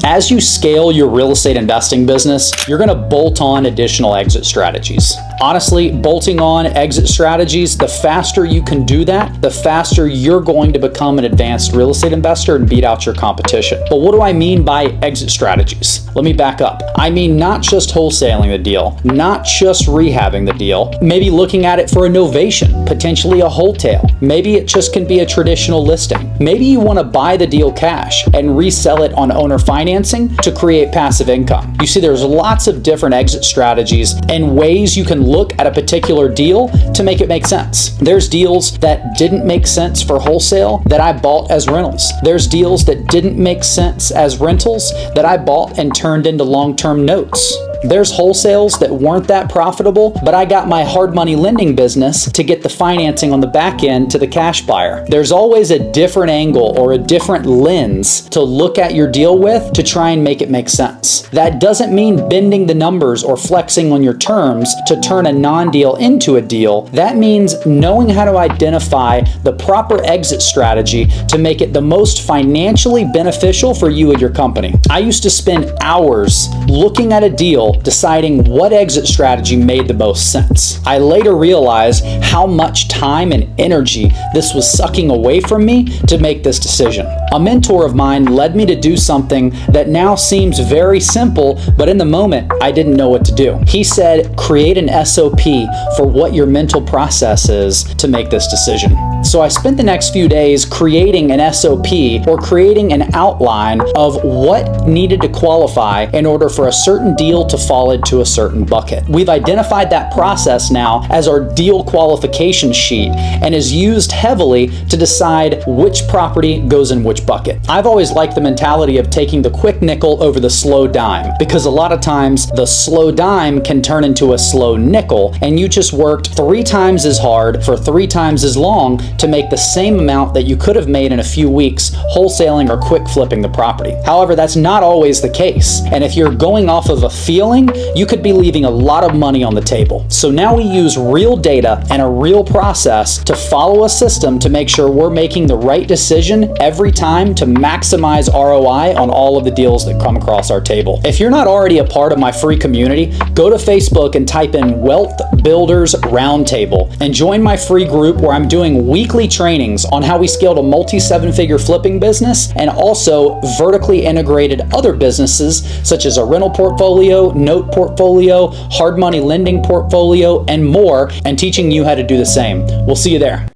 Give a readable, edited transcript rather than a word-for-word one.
As you scale your real estate investing business, you're going to bolt on additional exit strategies. Honestly, bolting on exit strategies, the faster you can do that, the faster you're going to become an advanced real estate investor and beat out your competition. But what do I mean by exit strategies? Let me back up. I mean not just wholesaling the deal, not just rehabbing the deal, maybe looking at it for a novation, potentially a wholesale. Maybe it just can be a traditional listing. Maybe you want to buy the deal cash and resell it on owner financing to create passive income. You see, there's lots of different exit strategies and ways you can look at a particular deal to make it make sense. There's deals that didn't make sense for wholesale that I bought as rentals. There's deals that didn't make sense as rentals that I bought and turned into long-term notes. There's wholesales that weren't that profitable, but I got my hard money lending business to get the financing on the back end to the cash buyer. There's always a different angle or a different lens to look at your deal with to try and make it make sense. That doesn't mean bending the numbers or flexing on your terms to turn a non-deal into a deal. That means knowing how to identify the proper exit strategy to make it the most financially beneficial for you and your company. I used to spend hours looking at a deal deciding what exit strategy made the most sense. I later realized how much time and energy this was sucking away from me to make this decision. A mentor of mine led me to do something that now seems very simple, but in the moment, I didn't know what to do. He said, create an SOP for what your mental process is to make this decision. So I spent the next few days creating an SOP or creating an outline of what needed to qualify in order for a certain deal to fall into a certain bucket. We've identified that process now as our deal qualification sheet and is used heavily to decide which property goes in which bucket. I've always liked the mentality of taking the quick nickel over the slow dime, because a lot of times the slow dime can turn into a slow nickel and you just worked 3 times as hard for 3 times as long to make the same amount that you could have made in a few weeks wholesaling or quick flipping the property. However, that's not always the case. And if you're going off of a feeling, you could be leaving a lot of money on the table. So now we use real data and a real process to follow a system to make sure we're making the right decision every time to maximize ROI on all of the deals that come across our table. If you're not already a part of my free community, go to Facebook and type in Wealth Builders Roundtable and join my free group where I'm doing weekly trainings on how we scaled a multi-7-figure flipping business and also vertically integrated other businesses such as a rental portfolio, note portfolio, hard money lending portfolio, and more, and teaching you how to do the same. We'll see you there.